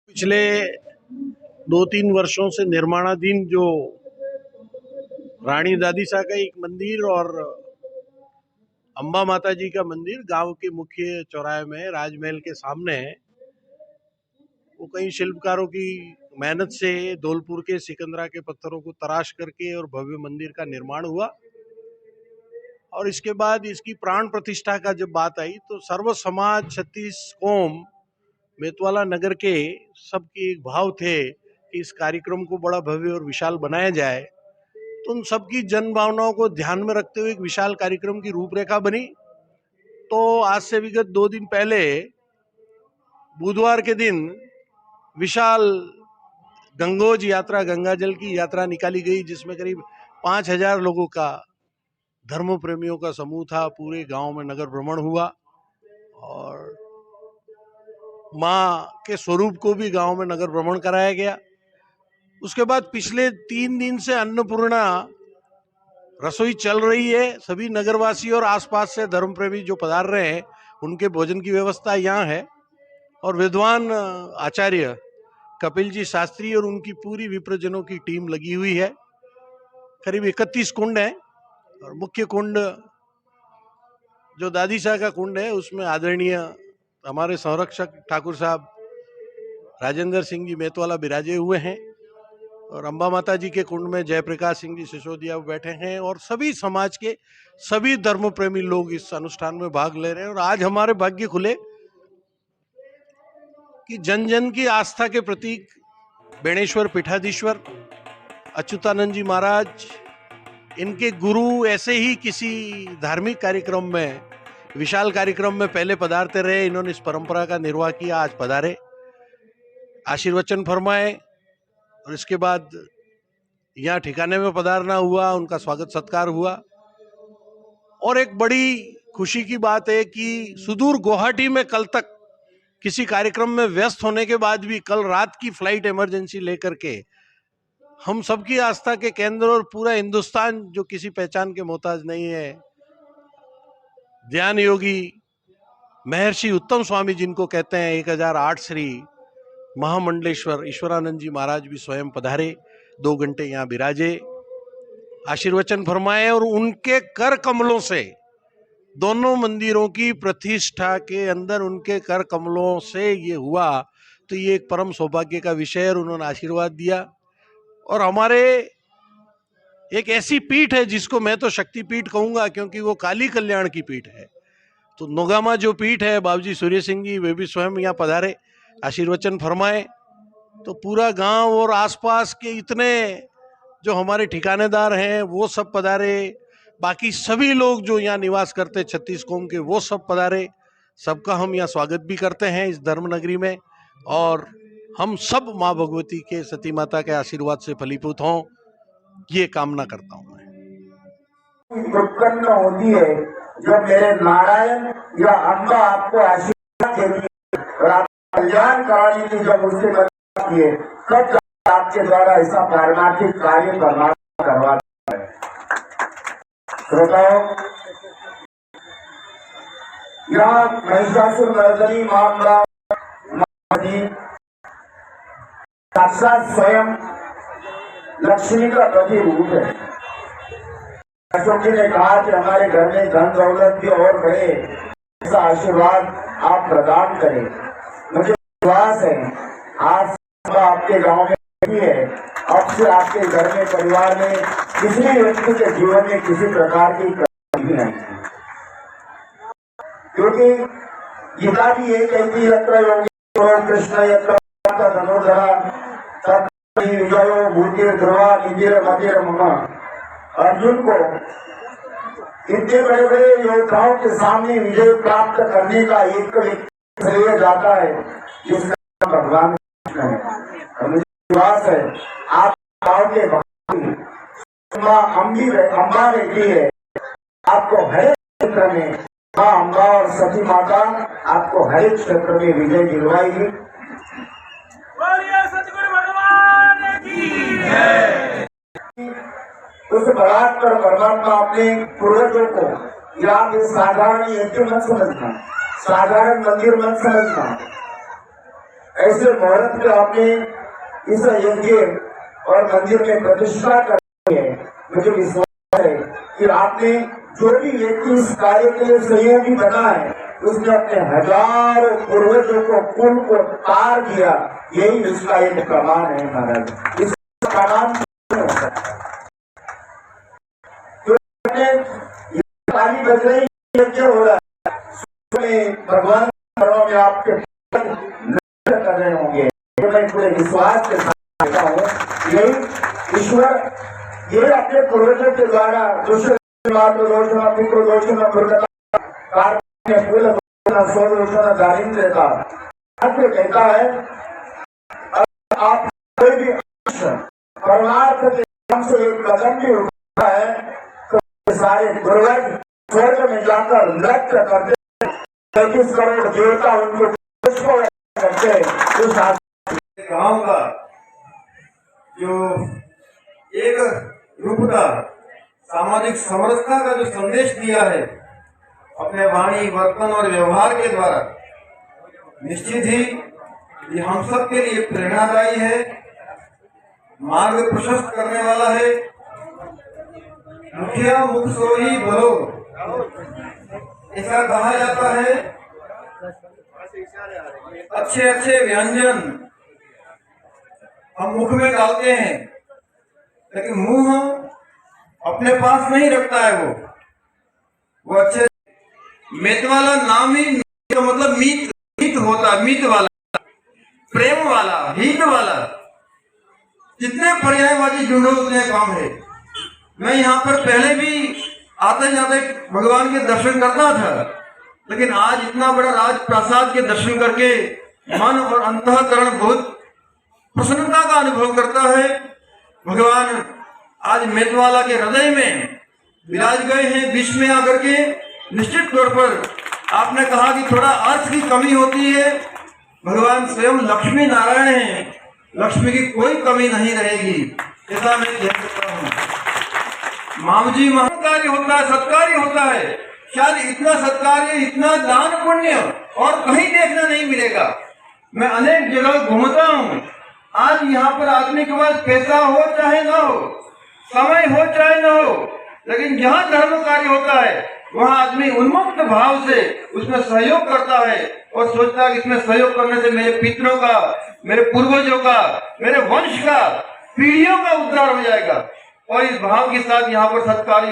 पिछले 2-3 वर्षों से निर्माणाधीन जो रानी दादीसा का एक मंदिर और अंबा माता जी का मंदिर गांव के मुख्य चौराहे में राजमहल के सामने है, वो कई शिल्पकारों की मेहनत से धौलपुर के सिकंदरा के पत्थरों को तराश करके और भव्य मंदिर का निर्माण हुआ। और इसके बाद इसकी प्राण प्रतिष्ठा का जब बात आई तो सर्व समाज 36 कौम मेतवाला नगर के सबके एक भाव थे कि इस कार्यक्रम को बड़ा भव्य और विशाल बनाया जाए। तो उन सबकी जन भावनाओं को ध्यान में रखते हुए एक विशाल कार्यक्रम की रूपरेखा बनी। तो आज से विगत 2 दिन पहले बुधवार के दिन विशाल गंगोज यात्रा, गंगा जल की यात्रा निकाली गई, जिसमें करीब 5,000 लोगों का, धर्म प्रेमियों का समूह था। पूरे गांव में नगर भ्रमण हुआ और माँ के स्वरूप को भी गांव में नगर भ्रमण कराया गया। उसके बाद पिछले 3 दिन से अन्नपूर्णा रसोई चल रही है। सभी नगरवासी और आसपास से धर्म प्रेमी जो पधार रहे हैं उनके भोजन की व्यवस्था यहाँ है। और विद्वान आचार्य कपिल जी शास्त्री और उनकी पूरी विप्रजनों की टीम लगी हुई है। करीब 31 कुंड है और मुख्य कुंड जो दादीसा का कुंड है उसमें आदरणीय हमारे संरक्षक ठाकुर साहब राजेंद्र सिंह जी मेतवाला विराजे हुए हैं और अंबा माता जी के कुंड में जयप्रकाश सिंह जी सिसोदिया बैठे हैं और सभी समाज के सभी धर्म प्रेमी लोग इस अनुष्ठान में भाग ले रहे हैं। और आज हमारे भाग्य खुले कि जन जन की आस्था के प्रतीक बेणेश्वर पीठाधीश्वर अच्युतानंद जी महाराज, इनके गुरु ऐसे ही किसी धार्मिक कार्यक्रम में, विशाल कार्यक्रम में पहले पधारते रहे। इन्होंने इस परंपरा का निर्वाह किया, आज पधारे, आशीर्वचन फरमाए और इसके बाद यहाँ ठिकाने में पधारना हुआ, उनका स्वागत सत्कार हुआ। और एक बड़ी खुशी की बात है कि सुदूर गुवाहाटी में कल तक किसी कार्यक्रम में व्यस्त होने के बाद भी कल रात की फ्लाइट इमरजेंसी लेकर के हम सबकी आस्था के केंद्र और पूरा हिंदुस्तान जो किसी पहचान के मोहताज नहीं है, ध्यान योगी महर्षि उत्तम स्वामी जिनको कहते हैं 1008 श्री महामंडलेश्वर ईश्वरानंद जी महाराज भी स्वयं पधारे, 2 घंटे यहाँ विराजे, आशीर्वचन फरमाए और उनके कर कमलों से दोनों मंदिरों की प्रतिष्ठा के अंदर उनके कर कमलों से ये हुआ। तो ये एक परम सौभाग्य का विषय है और उन्होंने आशीर्वाद दिया। और हमारे एक ऐसी पीठ है जिसको मैं तो शक्ति पीठ कहूंगा क्योंकि वो काली कल्याण की पीठ है। तो नोगामा जो पीठ है, बाबूजी सूर्य सिंह जी वे भी स्वयं यहाँ पधारे, आशीर्वचन फरमाए। तो पूरा गांव और आसपास के इतने जो हमारे ठिकानेदार हैं वो सब पधारे, बाकी सभी लोग जो यहाँ निवास करते 36 कौम के वो सब पधारे। सबका हम यहाँ स्वागत भी करते हैं इस धर्म नगरी में और हम सब माँ भगवती के, सती माता के आशीर्वाद से फलीभूत हों, ये कामना करता हूँ मैं। उत्पन्न होती है जब मेरे नारायण या अम्बा आपको आशीर्वाद देती है और आप कल्याण कराने की जब उससे करती है तब आपके द्वारा ऐसा पारमार्थिक कार्य करवा है। श्रोताओं, यह महिषासुर मर्दनी मामला साक्षात स्वयं लक्ष्मी का प्रतिरूप है। अशोक जी ने कहा कि हमारे घर में धन दौलत भी और बढ़े, ऐसा आशीर्वाद आप प्रदान करें। मुझे विश्वास है आज आपके गांव में भी है, अब से आपके घर में, परिवार में, किसी भी व्यक्ति के जीवन में किसी प्रकार की कमी नहीं है, क्योंकि गीता भी ये कहती है यत्र योगी कृष्ण यत्र धनुर्धरा विजयो भूतिर ध्रुवा निधिर मधिर ममा। अर्जुन को इतने बड़े बड़े योद्धाओं के सामने विजय प्राप्त करने का एक श्रेय जाता है जिसका भगवान कृष्ण है। मुझे विश्वास है आप गाँव के अम्बा रहती है, आपको हर एक क्षेत्र में माँ अम्बा और सती माता आपको हर एक क्षेत्र में विजय दिलवाएगी। उस बलात्कार परमात्मा अपने पूर्वजों को यहाँ पे साधारण यज्ञ मत समझना, साधारण मंदिर मत समझना, ऐसे मुहूर्त में आपने इस यज्ञ और मंदिर में प्रतिष्ठा करनी है। मुझे विश्वास है कि आपने जो भी व्यक्ति इस कार्य के लिए सहयोगी बना है उसने अपने हजारों पूर्वजों को कुल को तार दिया। यही इसका एक प्रमाण है महाराज। इसका प्रमाण ताली बज रही यज्ञ हो रहा है, भगवान में आपके कर रहे होंगे। तो मैं पूरे विश्वास के साथ कहता हूँ यही ईश्वर ये अपने पूर्वजों के द्वारा दूसरे दारिंद्र का कहता है आप कोई भी परमार्थ के नाम से एक कदम भी उठाता है तो सारे पूर्वज स्वर्ग में जाकर नृत्य करते 35 करोड़ देवता उनको करते उस गांव का जो एक रूपता सामाजिक समरसता का जो संदेश दिया है अपने वाणी वर्तन और व्यवहार के द्वारा, निश्चित ही ये हम सब के लिए प्रेरणादायी है, मार्ग प्रशस्त करने वाला है। मुखिया मुख सोई भलो ऐसा कहा जाता है। अच्छे अच्छे व्यंजन हम मुख में डालते हैं लेकिन मुंह अपने पास नहीं रखता है। वो अच्छे मीत वाला नाम ही तो मतलब मीत हित होता, मीत वाला, प्रेम वाला, हित वाला, जितने पर्यायवाची ढूंढो उतने कम है। मैं यहाँ पर पहले भी आते जाते भगवान के दर्शन करता था, लेकिन आज इतना बड़ा राज प्रसाद के दर्शन करके मन और अंतःकरण बहुत प्रसन्नता का अनुभव करता है। भगवान आज मेदवाला के हृदय में विराज गए हैं बीच में आकर के। निश्चित तौर पर आपने कहा कि थोड़ा अर्थ की कमी होती है, भगवान स्वयं लक्ष्मी नारायण हैं, लक्ष्मी की कोई कमी नहीं रहेगी, ऐसा मैं कह सकता हूँ। मामजी महाकार्य होता है, सत्कार्य होता है, शायद इतना सत्कार्य, इतना दान पुण्य और कहीं देखना नहीं मिलेगा। मैं अनेक जगह घूमता हूँ, आज यहाँ पर आदमी के पास पैसा हो चाहे न हो, समय हो चाहे न हो, लेकिन जहाँ धर्म कार्य होता है वहाँ आदमी उन्मुक्त भाव से उसमें सहयोग करता है और सोचता है कि इसमें सहयोग करने से मेरे पितरों का, मेरे पूर्वजों का, मेरे वंश का, पीढ़ियों का उद्धार हो जाएगा। और इस भाव के साथ यहाँ पर सत्कार्य